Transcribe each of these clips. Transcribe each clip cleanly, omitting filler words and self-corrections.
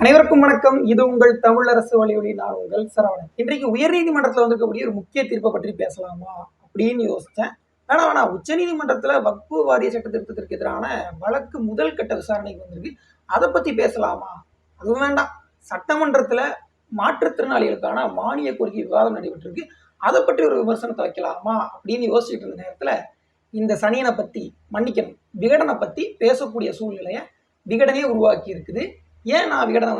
அனைவருக்கும் வணக்கம். இது உங்கள் தமிழரசு வழியொலி. நான் உங்கள் சரவணன். இன்றைக்கு உயர்நீதிமன்றத்தில் வந்திருக்கக்கூடிய ஒரு முக்கிய தீர்ப்பை பற்றி பேசலாமா அப்படின்னு யோசித்தேன். வேணாம் உச்ச நீதிமன்றத்தில் வக்பு வாரிய சட்ட திருத்தத்திற்கு எதிரான வழக்கு முதல் கட்ட விசாரணைக்கு வந்திருக்கு. அதை பற்றி பேசலாமா? அதுவும் வேண்டாம். சட்டமன்றத்தில் மாற்றுத்திறனாளிகளுக்கான மானிய கோரிக்கை விவாதம் நடைபெற்றிருக்கு. அதை பற்றி ஒரு விமர்சனத்தை வைக்கலாமா அப்படின்னு யோசிச்சுட்டு இருந்த நேரத்தில் இந்த சனியனை பற்றி விகடனை பற்றி பேசக்கூடிய சூழ்நிலையை விகடனே உருவாக்கி இருக்குது. ஏன் நான் விகடனை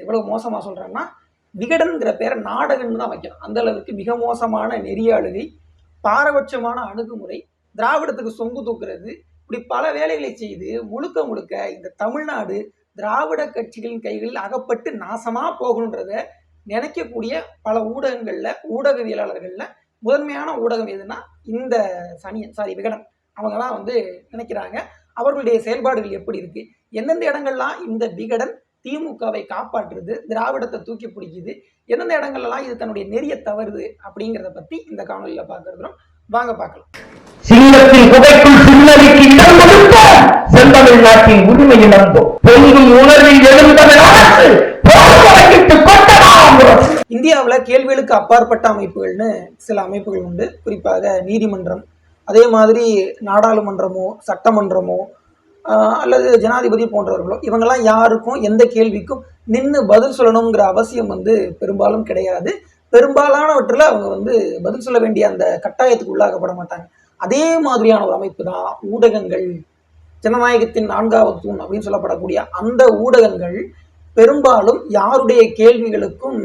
இவ்வளவு மோசமாக சொல்கிறேன்னா, விகடன்கிற பேரை நாடகன்னு தான் வைக்கணும். அந்த அளவுக்கு மிக மோசமான நெறியாளுகை, பாரபட்சமான அணுகுமுறை, திராவிடத்துக்கு சொங்கு தூக்குறது, இப்படி பல வேலைகளை செய்து முழுக்க இந்த தமிழ்நாடு திராவிட கட்சிகளின் கைகளில் அகப்பட்டு நாசமாக போகணுன்றத நினைக்கக்கூடிய பல ஊடகவியலாளர்களில் முதன்மையான ஊடகம் எதுனா இந்த விகடன். அவங்க தான் நினைக்கிறாங்க. அவர்களுடைய செயல்பாடுகள் எப்படி இருக்கு, எந்தெந்த இடங்கள்லாம் இந்த விகடன் திமுகவை காப்பாற்றுறது, திராவிடத்தை தூக்கி பிடிக்குது, எந்தெந்த இடங்கள்லாம் இது தன்னுடைய நெறிய தவறுது அப்படிங்கிறத பத்தி இந்த காணொலியில பார்க்கிறோம். வாங்க பார்க்கலாம். சிங்கத்தின் குகைக்குள் சின்னதிக்கு இடம் கொடுத்த செந்தமிழ்நாட்டின் உரிமை இழந்தோம். பொங்கும் உணர்வில் எழுந்தவன் அரசு இந்தியாவில் கேள்விகளுக்கு அப்பாற்பட்ட அமைப்புகள்னு சில அமைப்புகள் உண்டு. குறிப்பாக நீதிமன்றம், அதே மாதிரி நாடாளுமன்றமோ சட்டமன்றமோ அல்லது ஜனாதிபதி போன்றவர்களோ, இவங்கெல்லாம் யாருக்கும் எந்த கேள்விக்கும் நின்று பதில் சொல்லணுங்கிற அவசியம் பெரும்பாலும் கிடையாது. பெரும்பாலானவற்றில் அவங்க பதில் சொல்ல வேண்டிய அந்த கட்டாயத்துக்கு உள்ளாக்கப்பட மாட்டாங்க. அதே மாதிரியான ஒரு அமைப்பு தான் ஊடகங்கள். ஜனநாயகத்தின் 4வது தூண் அப்படின்னு சொல்லப்படக்கூடிய அந்த ஊடகங்கள் பெரும்பாலும் யாருடைய கேள்விகளுக்கும்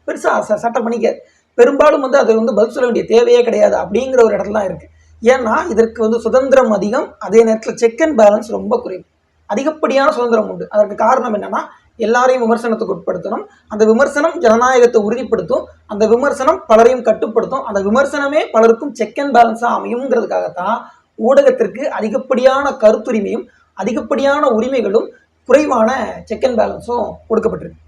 பெருசாக சட்டம் பண்ணிக்க பெரும்பாலும் அதை பதில் சொல்ல வேண்டிய தேவையே கிடையாது அப்படிங்கிற ஒரு இடத்துல தான் இருக்கு. ஏன்னா இதற்கு சுதந்திரம் அதிகம், அதே நேரத்தில் செக் அண்ட் பேலன்ஸ் ரொம்ப குறைவு. அதிகப்படியான சுதந்திரம் உண்டு. அதற்கு காரணம் என்னன்னா, எல்லாரையும் விமர்சனத்துக்கு உட்படுத்தணும். அந்த விமர்சனம் ஜனநாயகத்தை உறுதிப்படுத்தும். அந்த விமர்சனம் பலரையும் கட்டுப்படுத்தும். அந்த விமர்சனமே பலருக்கும் செக் அண்ட் பேலன்ஸாக அமையுங்கிறதுக்காகத்தான் ஊடகத்திற்கு அதிகப்படியான கருத்துரிமையும் அதிகப்படியான உரிமைகளும் குறைவான செக் அண்ட் பேலன்ஸும் கொடுக்கப்பட்டிருக்கு.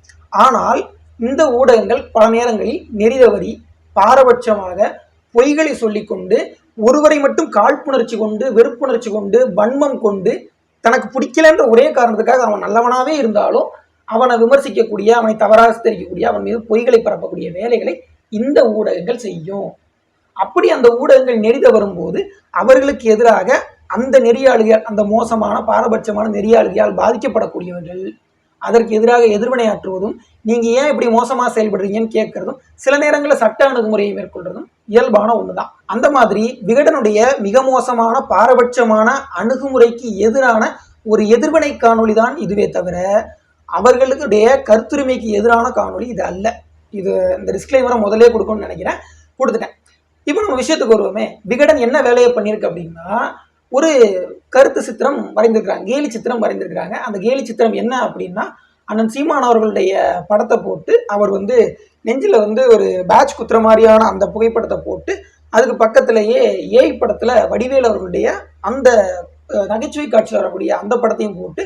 ஆனால் இந்த ஊடகங்கள் பல நேரங்களில் நெறி தவறி பாரபட்சமாக பொய்களை சொல்லிக்கொண்டு ஒருவரை மட்டும் காழ்ப்புணர்ச்சி கொண்டு, வெறுப்புணர்ச்சி கொண்டு, வன்மம் கொண்டு, தனக்கு பிடிக்கலன்ற ஒரே காரணத்துக்காக அவன் நல்லவனாவே இருந்தாலும் அவனை விமர்சிக்கக்கூடிய, அவனை தவறாக சித்தரிக்கக்கூடிய, அவன் மீது பொய்களை பரப்பக்கூடிய வேலைகளை இந்த ஊடகங்கள் செய்யும். அப்படி அந்த ஊடகங்கள் நெறித வரும்போது அவர்களுக்கு எதிராக அந்த நெறியாளிகள், அந்த மோசமான பாரபட்சமான நெறியாளிகளால் பாதிக்கப்படக்கூடியவர்கள் அதற்கு எதிராக எதிர்வினையாற்றுவதும், நீங்க ஏன் இப்படி மோசமா செயல்படுறீங்கன்னு கேட்கறதும், சில நேரங்களில் சட்ட அணுகுமுறையை மேற்கொள்றதும் இயல்பான ஒண்ணுதான். அந்த மாதிரி விகடனுடைய மிக மோசமான பாரபட்சமான அணுகுமுறைக்கு எதிரான ஒரு எதிர்வினை காணொலி தான் இதுவே தவிர அவர்களுடைய கருத்துரிமைக்கு எதிரான காணொலி இது அல்ல. இது இந்த டிஸ்க்ளைமரை முதலே கொடுக்கணும்னு நினைக்கிறேன், கொடுத்துட்டேன். இப்போ நம்ம விஷயத்துக்கு வருவோமே. விகடன் என்ன வேலையை பண்ணியிருக்கு அப்படின்னா, ஒரு கருத்து சித்திரம் வரைந்திருக்கிறாங்க, கேலி சித்திரம் வரைந்திருக்கிறாங்க. அந்த கேலி சித்திரம் என்ன அப்படின்னா, அண்ணன் சீமான் அவர்களுடைய படத்தை போட்டு அவர் நெஞ்சில் ஒரு பேட்ச் குத்துற மாதிரியான அந்த புகைப்படத்தை போட்டு, அதுக்கு பக்கத்திலேயே ஏஐ படத்தில் வடிவேல் அவர்களுடைய அந்த நகைச்சுவை காட்சி வரக்கூடிய அந்த படத்தையும் போட்டு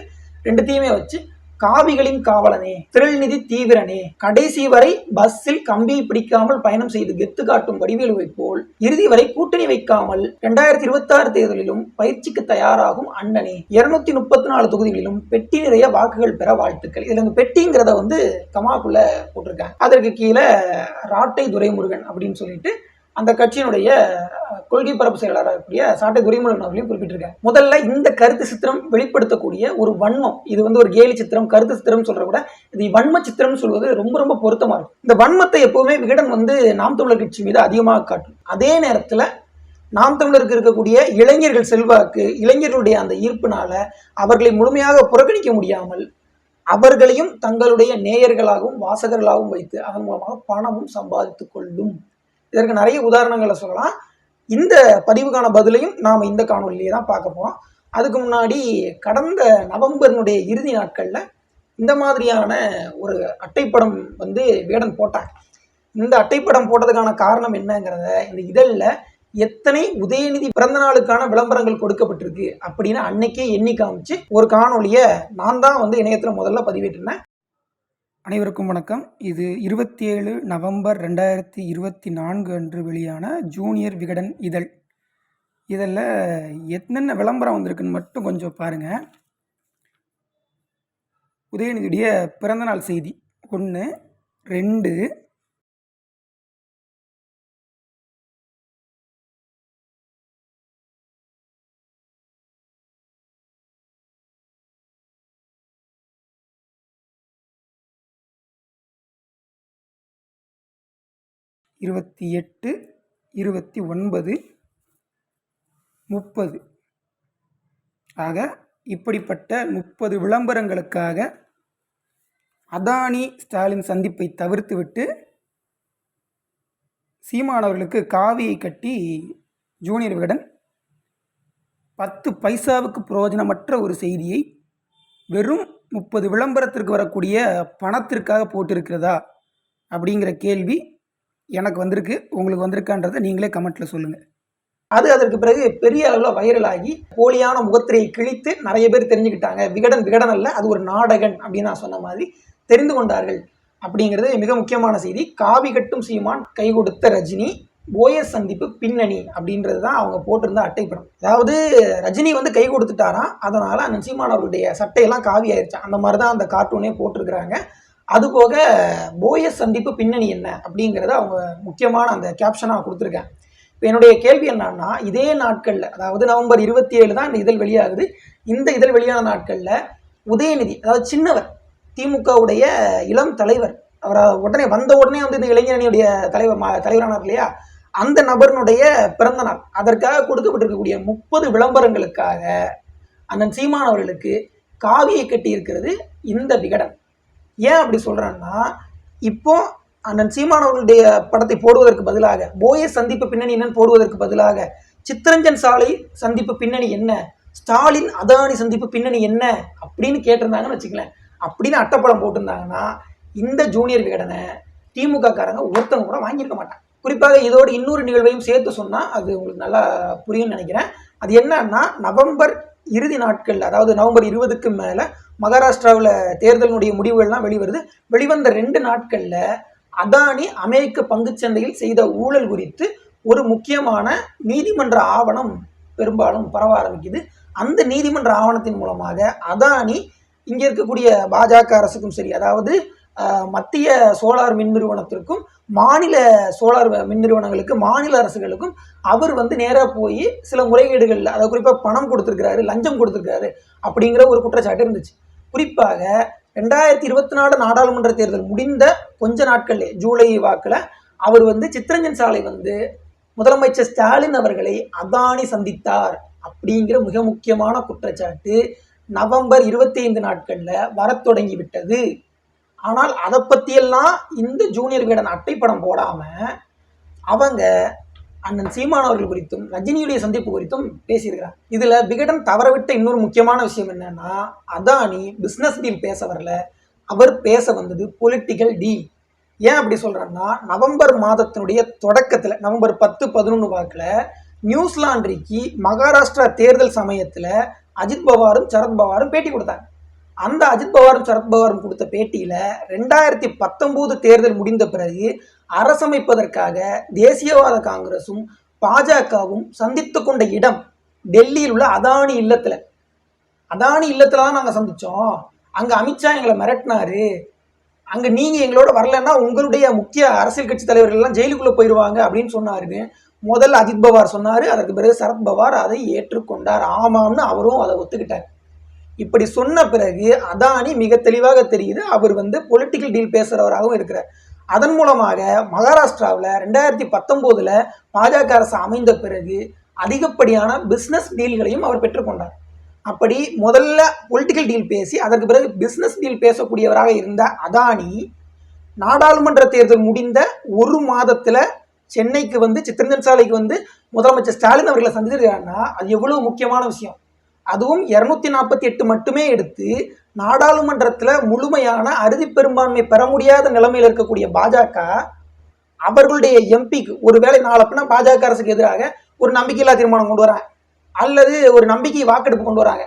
ரெண்டுத்தையுமே வச்சு, காவிகளின் காவலனே, திரள்நிதி தீவிரனே, கடைசி வரை பஸ்ஸில் கம்பி பிடிக்காமல் பயணம் செய்து கெத்து காட்டும் வடிவேலுவை போல் இறுதி வரை கூட்டணி வைக்காமல் 2026 தேர்தலிலும் பயிற்சிக்கு தயாராகும் அண்ணனே, 234 தொகுதிகளிலும் பெட்டி நிறைய வாக்குகள் பெற வாழ்த்துக்கள். இதுல பெட்டிங்கிறத கமாக்குள்ள போட்டிருக்காங்க. அதற்கு கீழே ராட்டை துரைமுருகன் அப்படின்னு சொல்லிட்டு அந்த கட்சியினுடைய கொள்கை பரப்பு செயலாளராக இருக்கக்கூடிய சாட்டை துரைமுருகன் அவர்களையும் குறிப்பிட்டிருக்காங்க. முதல்ல இந்த கருத்து சித்திரம் வெளிப்படுத்தக்கூடிய ஒரு வன்மம், இது ஒரு கேலி சித்திரம், கருத்து சித்திரம் சொல்ற கூட இது வன்ம சித்திரம் சொல்வது ரொம்ப ரொம்ப பொருத்தமா இருக்கும். இந்த வன்மத்தை எப்பவுமே விகடன் நாம் தமிழர் கட்சி மீது அதிகமாக காட்டும். அதே நேரத்துல நாம் தமிழருக்கு இருக்கக்கூடிய இளைஞர்கள் செல்வாக்கு, இளைஞர்களுடைய அந்த ஈர்ப்பினால அவர்களை முழுமையாக புறக்கணிக்க முடியாமல் அவர்களையும் தங்களுடைய நேயர்களாகவும் வாசகர்களாகவும் வைத்து அதன் மூலமாக பணமும் சம்பாதித்துக் கொள்ளும். இதற்கு நிறைய உதாரணங்களை சொல்லலாம். இந்த பதிவுக்கான பதிலையும் நாம் இந்த காணொலியிலே தான் பார்க்க போகிறோம். அதுக்கு முன்னாடி கடந்த நவம்பரினுடைய இறுதி நாட்களில் இந்த மாதிரியான ஒரு அட்டைப்படம் விகடன் போட்டாங்க. இந்த அட்டைப்படம் போட்டதுக்கான காரணம் என்னங்கிறத இந்த இதழில் எத்தனை உதயநிதி பிறந்த நாளுக்கான விளம்பரங்கள் கொடுக்கப்பட்டிருக்கு அப்படின்னு அன்னைக்கே எண்ணி காமிச்சு ஒரு காணொலியை நான் தான் இணையத்தில் முதல்ல பதிவிட்டிருந்தேன். அனைவருக்கும் வணக்கம். இது 27 நவம்பர் 2024 அன்று வெளியான ஜூனியர் விகடன் இதழ். இதில் என்னென்ன விளம்பரம் வந்திருக்குன்னு மட்டும் கொஞ்சம் பாருங்கள். உதயநிதியுடைய பிறந்தநாள் செய்தி 1, 2, 28, 29, 30 ஆக இப்படிப்பட்ட 30 விளம்பரங்களுக்காக அதானி ஸ்டாலின் சந்திப்பை தவிர்த்துவிட்டு சீமானவர்களுக்கு காவியை கட்டி ஜூனியர் விகடன் 10 பைசாவுக்கு பிரயோஜனமற்ற ஒரு செய்தியை வெறும் 30 விளம்பரத்திற்கு வரக்கூடிய பணத்திற்காக போட்டிருக்கிறதா அப்படிங்கிற கேள்வி எனக்கு வந்திருக்கு. உங்களுக்கு வந்திருக்கான்றதை நீங்களே கமெண்ட்டில் சொல்லுங்கள். அது அதற்கு பிறகு பெரிய அளவில் வைரலாகி போலியான முகத்திரையை கிழித்து நிறைய பேர் தெரிஞ்சுக்கிட்டாங்க. விகடன் அல்ல, அது ஒரு நாடகன் அப்படின்னு நான் சொன்ன மாதிரி தெரிந்து கொண்டார்கள் அப்படிங்கிறது மிக முக்கியமான செய்தி. காவி கட்டும் சீமான் கை கொடுத்த ரஜினி போயஸ் சந்திப்பு பின்னணி அப்படின்றது தான் அவங்க போட்டிருந்த அட்டைப்படம். அதாவது ரஜினி கை கொடுத்துட்டாராம், அதனால அந்த சீமான் அவருடைய சட்டையெல்லாம் காவி ஆயிடுச்சு. அந்த மாதிரி தான் அந்த கார்ட்டூனே போட்டிருக்கிறாங்க. அதுபோக போயஸ் சந்திப்பு பின்னணி என்ன அப்படிங்கிறத அவங்க முக்கியமான அந்த கேப்ஷனாக கொடுத்துருக்காங்க. இப்போ என்னுடைய கேள்வி என்னன்னா, இதே நாட்களில், அதாவது நவம்பர் 27 தான் இந்த இதழ் வெளியாகுது. இந்த இதழ் வெளியான நாட்களில் உதயநிதி, அதாவது சின்னவர், திமுகவுடைய இளம் தலைவர், அவர் உடனே இந்த இளைஞரணியுடைய தலைவரானார் இல்லையா, அந்த நபருடைய பிறந்த நாள், அதற்காக கொடுக்கப்பட்டிருக்கக்கூடிய 30 விளம்பரங்களுக்காக அண்ணன் சீமான் அவர்களுக்கு காவியை கட்டி இருக்கிறது இந்த விகடன். ஏன் அப்படி சொல்கிறேன்னா, இப்போ அண்ணன் சீமான் அவர்களுடைய படத்தை போடுவதற்கு பதிலாக போயஸ் சந்திப்பு பின்னணி என்னன்னு போடுவதற்கு பதிலாக சித்தரஞ்சன் சாலை சந்திப்பு பின்னணி என்ன, ஸ்டாலின் அதானி சந்திப்பு பின்னணி என்ன அப்படின்னு கேட்டிருந்தாங்கன்னு வச்சுக்கலேன். அப்படின்னு அட்டைப்படம் போட்டிருந்தாங்கன்னா இந்த ஜூனியர் விகடனை திமுக காரங்க ஒருத்தவங்க கூட வாங்கியிருக்க மாட்டாங்க. குறிப்பாக இதோடு இன்னொரு நிகழ்வையும் சேர்த்து சொன்னால் அது உங்களுக்கு நல்லா புரியும்னு நினைக்கிறேன். அது என்னன்னா, நவம்பர் இறுதி நாட்கள், அதாவது நவம்பர் 20க்கு மேலே மகாராஷ்டிராவில் தேர்தலினுடைய முடிவுகள்லாம் வெளிவந்த 2 நாட்களில் அதானி அமெரிக்க பங்குச்சந்தையில் செய்த ஊழல் குறித்து ஒரு முக்கியமான நீதிமன்ற ஆவணம் பெரும்பாலும் பரவ ஆரம்பிக்குது. அந்த நீதிமன்ற ஆவணத்தின் மூலமாக அதானி இங்கே இருக்கக்கூடிய பாஜக அரசுக்கும் சரி, அதாவது மத்திய சோலார் மின் நிறுவனத்திற்கும் மாநில சோலார் மின் நிறுவனங்களுக்கு, மாநில அரசுகளுக்கும் அவர் நேராக போய் சில முறைகேடுகளில், அதாவது குறிப்பாக பணம் கொடுத்துருக்கிறாரு, லஞ்சம் கொடுத்துருக்காரு அப்படிங்கிற ஒரு குற்றச்சாட்டு இருந்துச்சு. குறிப்பாக 2024 நாடாளுமன்ற தேர்தல் முடிந்த கொஞ்ச நாட்கள்லே, ஜூலை வாக்கில் அவர் சித்தரஞ்சன் சாலை முதலமைச்சர் ஸ்டாலின் அவர்களை அதானி சந்தித்தார் அப்படிங்கிற மிக முக்கியமான குற்றச்சாட்டு நவம்பர் 25 நாட்களில் வர தொடங்கி விட்டது. ஆனால் அதை பற்றியெல்லாம் இந்த ஜூனியர் விகடன் அட்டைப்படம் போடாமல் அவங்க அண்ணன் சீமான் அவர்கள் குறித்தும் ரஜினியுடைய சந்திப்பு குறித்தும் பேசியிருக்கிறாங்க. இதில் விகடன் தவறவிட்ட இன்னொரு முக்கியமான விஷயம் என்னன்னா, அதானி பிஸ்னஸ் டீல் பேச வரல, அவர் பேச வந்தது பொலிட்டிக்கல் டீல். ஏன் அப்படி சொல்கிறேன்னா, நவம்பர் மாதத்தினுடைய தொடக்கத்தில், நவம்பர் 10-11 வாக்கில் நியூஸ் லாண்ட்ரிக்கு மகாராஷ்டிரா தேர்தல் சமயத்தில் அஜித் பவாரும் சரத் பவாரும் பேட்டி கொடுத்தாங்க. அந்த அஜித் பவாரும் சரத் பவாரும் கொடுத்த பேட்டியில் 2019 தேர்தல் முடிந்த பிறகு அரசமைப்பதற்காக தேசியவாத காங்கிரசும் பாஜகவும் சந்தித்து கொண்ட இடம் டெல்லியில் உள்ள அதானி இல்லத்தில். அதானி இல்லத்தில் தான் நாங்கள் சந்தித்தோம், அங்கே அமித்ஷா எங்களை மிரட்டினாரு, அங்கே நீங்கள் எங்களோட வரலன்னா உங்களுடைய முக்கிய அரசியல் கட்சி தலைவர்கள்லாம் ஜெயிலுக்குள்ளே போயிடுவாங்க அப்படின்னு சொன்னாருன்னு முதல்ல அஜித் பவார் சொன்னார். அதற்கு பிறகு சரத் பவார் அதை ஏற்றுக்கொண்டார், ஆமாம்னு அவரும் அதை ஒத்துக்கிட்டார். இப்படி சொன்ன பிறகு அதானி மிக தெளிவாக தெரியுது அவர் பொலிட்டிக்கல் டீல் பேசுகிறவராகவும் இருக்கிறார். அதன் மூலமாக மகாராஷ்டிராவில் 2019 பாஜக அரசு அமைந்த பிறகு அதிகப்படியான பிஸ்னஸ் டீல்களையும் அவர் பெற்றுக்கொண்டார். அப்படி முதல்ல பொலிட்டிக்கல் டீல் பேசி அதற்கு பிறகு பிஸ்னஸ் டீல் பேசக்கூடியவராக இருந்த அதானி நாடாளுமன்ற தேர்தல் முடிந்த ஒரு மாதத்தில் சென்னைக்கு சித்தரஞ்சன் சாலைக்கு முதலமைச்சர் ஸ்டாலின் அவர்களை சந்திச்சிருக்காங்கன்னா அது எவ்வளவு முக்கியமான விஷயம். அதுவும் 248 மட்டுமே எடுத்து நாடாளுமன்றத்தில் முழுமையான அறுதி பெரும்பான்மை பெற முடியாத நிலைமையில் இருக்கக்கூடிய பாஜக அவர்களுடைய எம்பிக்கு ஒருவேளை நாளப்பினா பாஜக அரசுக்கு எதிராக ஒரு நம்பிக்கையில்லா தீர்மானம் கொண்டு வராங்க, அல்லது ஒரு நம்பிக்கை வாக்கெடுப்பு கொண்டு வராங்க.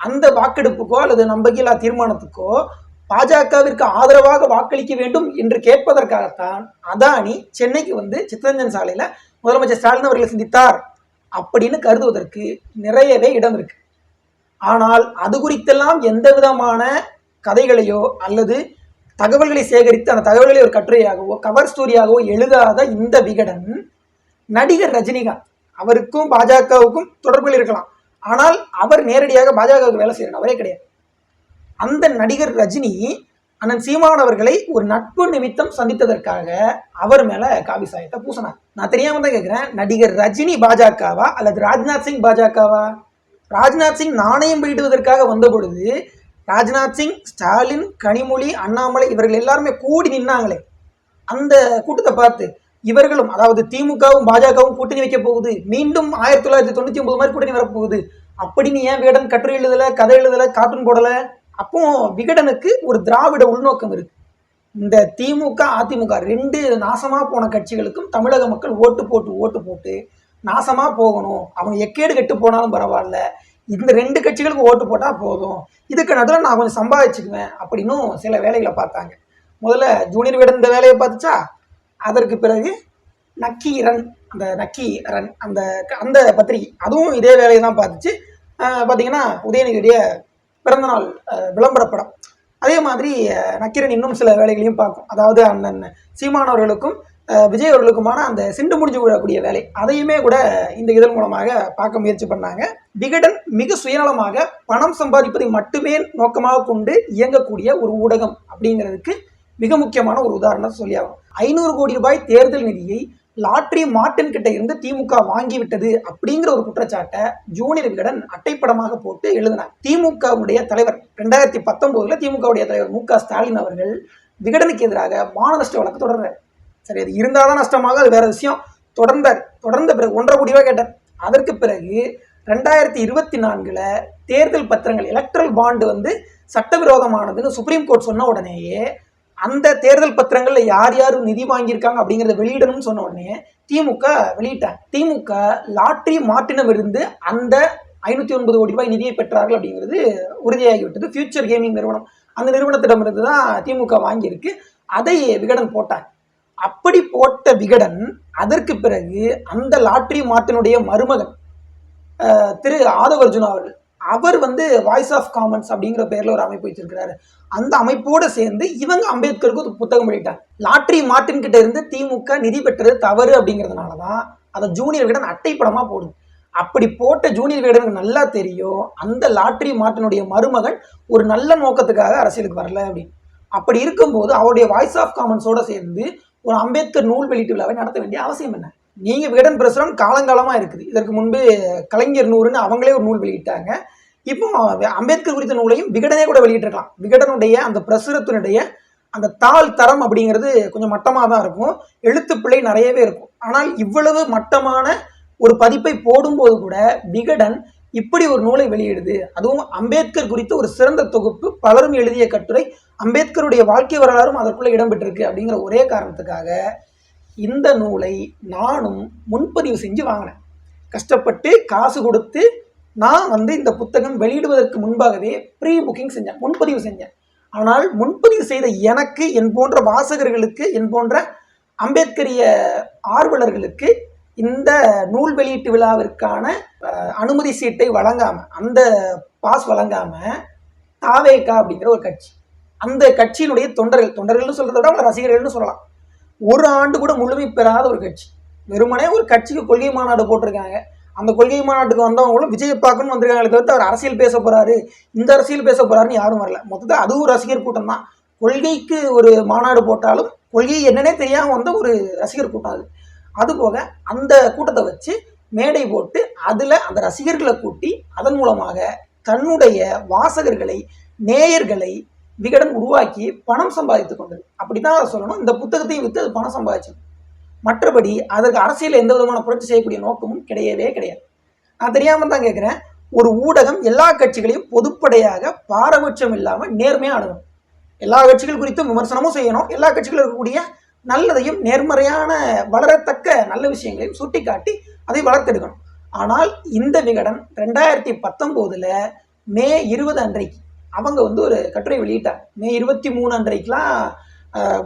அந்த வாக்கெடுப்புக்கோ அல்லது நம்பிக்கையில்லா தீர்மானத்துக்கோ பாஜகவிற்கு ஆதரவாக வாக்களிக்க வேண்டும் என்று கேட்பதற்காகத்தான் அதானி சென்னைக்கு சித்தரஞ்சன் சாலையில் முதலமைச்சர் ஸ்டாலின் அவர்களை சந்தித்தார் அப்படின்னு கருதுவதற்கு நிறையவே இடம் இருக்கு. ஆனால் அது குறித்தெல்லாம் எந்த விதமான கதைகளையோ அல்லது தகவல்களை சேகரித்து அந்த தகவல்களை ஒரு கட்டுரையாகவோ கவர் ஸ்டோரியாகவோ எழுதாத இந்த விகடன் நடிகர் ரஜினிகாந்த், அவருக்கும் பாஜகவுக்கும் தொடர்புகள் இருக்கலாம், ஆனால் அவர் நேரடியாக பாஜகவுக்கு வேலை செய்யற அவரே கிடையாது. அந்த நடிகர் ரஜினி அண்ணன் சீமான் அவர்களை ஒரு நட்பு நிமித்தம் சந்தித்ததற்காக அவர் மேல காவி சாயத்தை பூசினார். நான் தெரியாம தான் கேட்கிறேன், நடிகர் ரஜினி பாஜகவா அல்லது ராஜ்நாத் சிங் பாஜகவா? ராஜ்நாத் சிங் நாணயம் பயிடுவதற்காக வந்த பொழுது ராஜ்நாத் சிங், ஸ்டாலின், கனிமொழி, அண்ணாமலை இவர்கள் எல்லாருமே கூடி நின்னாங்களே, அந்த கூட்டத்தை பார்த்து இவர்களும், அதாவது திமுகவும் பாஜகவும் கூட்டணி வைக்க போகுது, மீண்டும் 1999 மாதிரி கூட்டணி வரப்போகுது அப்படின்னு ஏன் விகடன் கட்டுரை எழுதல, கதை எழுதல, கார்ட்டூன் போடல? அப்போ விகடனுக்கு ஒரு திராவிட உள்நோக்கம் இருக்கு. இந்த திமுக அதிமுக ரெண்டு நாசமா போன கட்சிகளுக்கும் தமிழக மக்கள் ஓட்டு போட்டு நாசமா போகணும், அவங்க எக்கேடு கெட்டு போனாலும் பரவாயில்ல, இந்த ரெண்டு கட்சிகளுக்கு ஓட்டு போட்டா போதும், இதுக்கு நடுவில் நான் கொஞ்சம் சம்பாதிச்சுக்குவேன் அப்படின்னு சில வேலைகளை பார்த்தாங்க. முதல்ல ஜூனியர் விகடன் இந்த வேலையை பார்த்துச்சா, அதற்கு பிறகு நக்கீரன், அந்த நக்கீரன் அந்த அந்த பத்திரிகை அதுவும் இதே வேலையை தான் பார்த்துச்சு. பார்த்தீங்கன்னா உதயநிதியுடைய பிறந்தநாள் விளம்பரப்படம், அதே மாதிரி நக்கீரன் இன்னும் சில வேலைகளையும் பார்க்கும். அதாவது அண்ணன் சீமான் அவர்களுக்கும் விஜய் அவர்களுக்குமான அந்த சிண்டு முடிஞ்சு விடக்கூடிய வேலை, அதையுமே கூட இந்த இதழ் மூலமாக பார்க்க முயற்சி பண்ணாங்க. விகடன் மிக சுயநலமாக பணம் சம்பாதிப்பதை மட்டுமே நோக்கமாக கொண்டு இயங்கக்கூடிய ஒரு ஊடகம் அப்படிங்கிறதுக்கு மிக முக்கியமான ஒரு உதாரணம் சொல்லியாகும். 500 கோடி ரூபாய் தேர்தல் நிதியை லாட்ரி மார்ட்டின் கிட்ட இருந்து திமுக வாங்கிவிட்டது அப்படிங்கிற ஒரு குற்றச்சாட்டை ஜூனியர் விகடன் அட்டைப்படமாக போட்டு எழுதினார். திமுகவுடைய தலைவர் 2019 திமுகவுடைய தலைவர் மு க ஸ்டாலின் அவர்கள் விகடனுக்கு எதிராக மான நஷ்ட வழக்கு தொடர்றார். சரி, அது இருந்தால்தான் நஷ்டமாக, அது வேற விஷயம். தொடர்ந்த பிறகு 1.5 கோடி ரூபாய் கேட்டார். அதற்கு பிறகு 2024 தேர்தல் பத்திரங்கள் எலக்ட்ரல் பாண்டு வந்து சட்டவிரோதமானதுன்னு சுப்ரீம் கோர்ட் சொன்ன உடனேயே அந்த தேர்தல் பத்திரங்கள்ல யார் யார் நிதி வாங்கியிருக்காங்க அப்படிங்கிறத வெளியிடணும்னு சொன்ன உடனே திமுக வெளியிட்டாங்க. திமுக லாட்ரி மார்ட்டினம் இருந்து அந்த 509 கோடி ரூபாய் நிதியை பெற்றார்கள் அப்படிங்கிறது உறுதியாகிவிட்டது. ஃபியூச்சர் கேமிங் நிறுவனம், அந்த நிறுவனத்திடமிருந்து தான் திமுக வாங்கியிருக்கு. அதை விகடன் போட்டாங்க. அப்படி போட்ட விகடன் அதற்கு பிறகு அந்த லாட்ரி மார்ட்டினுடைய மருமகன் திரு ஆதவ் அர்ஜுனா அவர்கள், அவர் வந்து வாய்ஸ் ஆஃப் காமன்ஸ் அப்படிங்கிற பேர்ல ஒரு அமைப்பு வச்சிருக்கிறாரு. அந்த அமைப்போடு சேர்ந்து இவங்க அம்பேத்கருக்கு ஒரு புத்தகம் வெளியிட்டாங்க. லாட்ரி மார்ட்டின் கிட்ட இருந்து திமுக நிதி பெற்றது தவறு அப்படிங்கிறதுனாலதான் அதை ஜூனியர் விகடன் அட்டைப்படமா போடுது. அப்படி போட்ட ஜூனியர் விகடனுக்கு நல்லா தெரியும் அந்த லாட்ரி மார்ட்டினுடைய மருமகன் ஒரு நல்ல நோக்கத்துக்காக அரசியலுக்கு வரல அப்படின்னு. அப்படி இருக்கும்போது அவருடைய வாய்ஸ் ஆஃப் காமன்ஸோட சேர்ந்து ஒரு அம்பேத்கர் நூல் வெளியீட்டு விழாவை நடத்த வேண்டிய அவசியம் என்ன? நீங்க விகடன் பிரசுரம் காலங்காலமா இருக்குது. இதற்கு முன்பு கலைஞர் நூறுன்னு அவங்களே ஒரு நூல் வெளியிட்டாங்க. இப்போ அம்பேத்கர் குறித்த நூலையும் விகடனே கூட வெளியிட்டிருக்கலாம். விகடனுடைய அந்த பிரசுரத்தினுடைய அந்த தாள் தரம் அப்படிங்கிறது கொஞ்சம் மட்டமாக தான் இருக்கும், எழுத்துப்பிழை நிறையவே இருக்கும். ஆனால் இவ்வளவு மட்டமான ஒரு பதிப்பை போடும்போது கூட விகடன் இப்படி ஒரு நூலை வெளியிடுது, அதுவும் அம்பேத்கர் குறித்த ஒரு சிறந்த தொகுப்பு, பலரும் எழுதிய கட்டுரை, அம்பேத்கருடைய வாழ்க்கை வரலாறும் அதற்குள்ள இடம்பெற்றிருக்கு அப்படிங்கிற ஒரே காரணத்துக்காக இந்த நூலை நானும் முன்பதிவு செஞ்சு வாங்கினேன். கஷ்டப்பட்டு காசு கொடுத்து நான் வந்து இந்த புத்தகம் வெளியிடுவதற்கு முன்பாகவே ப்ரீ புக்கிங் செஞ்சேன், முன்பதிவு செஞ்சேன். ஆனால் முன்பதிவு செய்த எனக்கு, என் போன்ற வாசகர்களுக்கு, என் போன்ற அம்பேத்கரிய ஆர்வலர்களுக்கு இந்த நூல் வெளியீட்டு விழாவிற்கான அனுமதி சீட்டை வழங்காம, அந்த பாஸ் வழங்காம தாவேகா அப்படிங்கிற ஒரு கட்சி, அந்த கட்சியினுடைய தொண்டர்கள்னு சொல்றதை விட அவங்க ரசிகர்கள்னு சொல்லலாம், ஒரு ஆண்டு கூட முழுமை பெறாத ஒரு கட்சி. வெறுமனே ஒரு கட்சிக்கு கொள்கை மாநாடு போட்டிருக்காங்க. அந்த கொள்கை மாநாட்டுக்கு வந்தவங்களும் விஜயை பார்க்கணும்னு வந்திருக்காங்களே தவிர்த்து அவர் அரசியல் பேச போறாரு, இந்த அரசியல் பேச போறாருன்னு யாரும் வரல. மொத்தத்தில் அதுவும் ரசிகர் கூட்டம் தான். கொள்கைக்கு ஒரு மாநாடு போட்டாலும் கொள்கை என்னன்னே தெரியாம வந்த ஒரு ரசிகர் கூட்டம் அது. அதுபோக அந்த கூட்டத்தை வச்சு மேடை போட்டு அதுல அந்த ரசிகர்களை கூட்டி அதன் மூலமாக தன்னுடைய வாசகர்களை, நேயர்களை விகடன் உருவாக்கி பணம் சம்பாதித்துக் கொண்டது. அப்படித்தான் சொல்லணும். இந்த புத்தகத்தையும் வித்து அது பணம் சம்பாதிச்சது. மற்றபடி அதற்கு அரசியல் எந்த விதமான புரட்சி செய்யக்கூடிய நோக்கமும் கிடையவே கிடையாது. நான் தெரியாம தான் கேட்கிறேன், ஒரு ஊடகம் எல்லா கட்சிகளையும் பொதுப்படையாக பாரபட்சம் இல்லாம நேர்மையா அணுகணும். எல்லா கட்சிகள் குறித்தும் விமர்சனமும் செய்யணும், எல்லா கட்சிகளும் இருக்கக்கூடிய நல்லதையும் நேர்மறையான வளரத்தக்க நல்ல விஷயங்களையும் சுட்டிக்காட்டி அதை வளர்த்தெடுக்கணும். ஆனால் இந்த விகடன் 2019 மே 20 அன்றைக்கு அவங்க வந்து ஒரு கட்டுரை வெளியிட்டாங்க. மே 23 அன்றைக்குலாம்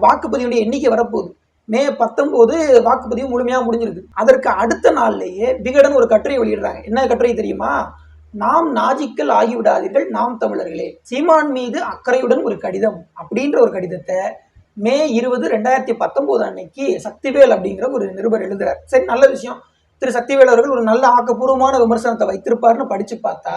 வாக்குப்பதிவுடைய எண்ணிக்கை வரப்போகுது. மே 19 வாக்குப்பதிவு முழுமையாக முடிஞ்சிருக்கு. அதற்கு அடுத்த நாள்லேயே விகடன் ஒரு கட்டுரை வெளியிடுறாங்க. என்ன கட்டுரை தெரியுமா? நாம் நாஜிக்கல் ஆகிவிடாதீர்கள் நாம் தமிழர்களே, சீமான் மீது அக்கறையுடன் ஒரு கடிதம் அப்படின்ற ஒரு கடிதத்தை மே 20, 2019 அன்னைக்கு சக்திவேல் அப்படிங்கிற ஒரு நிருபர் எழுதுறார். சரி, நல்ல விஷயம். திரு சக்திவேல் அவர்கள் ஒரு நல்ல ஆக்கப்பூர்வமான விமர்சனத்தை வைத்திருப்பார்னு படிச்சு பார்த்தா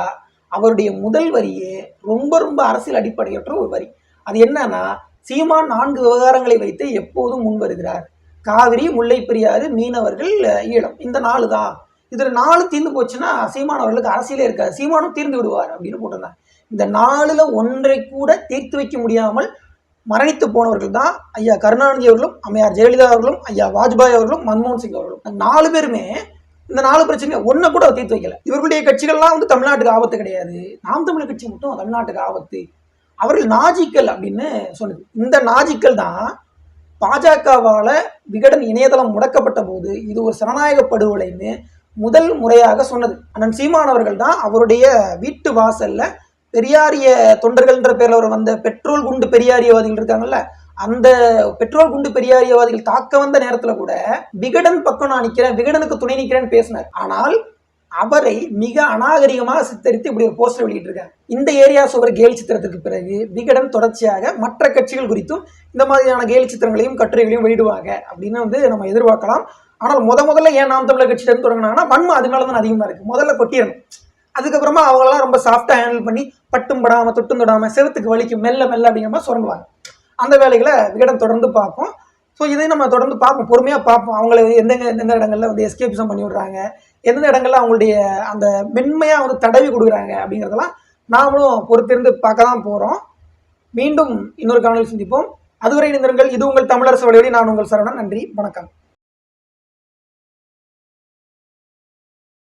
அவருடைய முதல் வரியே ரொம்ப ரொம்ப அரசியல் அடிப்படையற்ற ஒரு வரி. அது என்னன்னா, சீமான் 4 விவகாரங்களை வைத்து எப்போதும் முன் வருகிறார். காவிரி, முல்லை பெரியாறு, மீனவர்கள், ஈழம், இந்த 4 தான். இதுல 4 தீர்ந்து போச்சுன்னா சீமான் அவர்களுக்கு அரசியலே இருக்காது, சீமானும் தீர்ந்து விடுவார் அப்படின்னு போட்டிருந்தாங்க. இந்த 4ல் ஒன்றை கூட தீர்த்து வைக்க முடியாமல் மரணித்து போனவர்கள் தான் ஐயா கருணாநிதி அவர்களும், அம்மையார் ஜெயலலிதா அவர்களும், ஐயா வாஜ்பாய் அவர்களும், மன்மோகன் சிங் அவர்களும். 4 பேருமே இந்த 4 பிரச்சனை ஒன்றை கூட தீர்த்து வைக்கல. இவர்களுடைய கட்சிகள்லாம் வந்து தமிழ்நாட்டுக்கு ஆபத்து கிடையாது, நாம் தமிழர் கட்சி மட்டும் தமிழ்நாட்டுக்கு ஆபத்து. அவர்கள் நாஜிக்கல் அப்படின்னு சொன்னது. இந்த நாஜிக்கல் தான் பாஜகவால விகடன் இணையதளம் முடக்கப்பட்ட போது இது ஒரு சனநாயக படுகொலைன்னு முதல் முறையாக சொன்னது அண்ணன் சீமான் அவர்கள் தான். அவருடைய வீட்டு வாசல்ல பெரியாரிய தொண்டர்கள்ன்ற பேர்ல அவர் வந்த பெட்ரோல் குண்டு பெரியாரியவாதிகள் இருக்காங்கல்ல, அந்த பெட்ரோல் குண்டு பெரியாரியவாதிகள் தாக்க வந்த நேரத்துல கூட விகடன் பக்கம் நான் நிக்கிறேன், விகடனுக்கு துணை நிக்கிறேன்னு பேசினார். ஆனால் அவரை மிக அநாகரிகமாக சித்தரித்து இப்படி ஒரு போஸ்டர் வெளியிட்டு இருக்காங்க. இந்த ஏரியா சுவர் கேலி சித்திரத்துக்கு பிறகு விகடன் தொடர்ச்சியாக மற்ற கட்சிகள் குறித்தும் இந்த மாதிரியான கேலி சித்திரங்களையும் கட்டுரைகளையும் வெளியிடுவாங்க அப்படின்னு வந்து நம்ம எதிர்பார்க்கலாம். ஆனால் முதல்ல ஏன் நாம் தமிழர் கட்சியில இருந்து தொடங்கினாங்கன்னா வன்மை அது மேலதான் அதிகமா இருக்கு. முதல்ல கொட்டிடணும், அதுக்கப்புறமா அவங்களாம் ரொம்ப சாஃப்டா ஹேண்டில் பண்ணி பட்டும் படாம தொட்டும் தொடாம செவத்துக்கு வலிக்கு மெல்ல மெல்ல அப்படிங்கிற மாதிரி சொல்லுவாங்க. அந்த வேலைகளை விகடன் தொடர்ந்து பார்ப்போம். ஸோ இதை நம்ம தொடர்ந்து பார்ப்போம், பொறுமையாக பார்ப்போம். அவங்கள எந்தெந்த இடங்கள்ல வந்து எஸ்கேபிசம் பண்ணி விடுறாங்க, எந்தெந்த இடங்கள்ல அவங்களுடைய அந்த மென்மையாக வந்து தடவி கொடுக்குறாங்க அப்படிங்கிறதெல்லாம் நாமளும் பொறுத்திருந்து பார்க்க தான் போகிறோம். மீண்டும் இன்னொரு காணொலி சந்திப்போம். அதுவரை இணைந்திருங்கள். இது உங்கள் தமிழரசு வழிவழி. நான் உங்கள் சரவணன். நன்றி, வணக்கம்.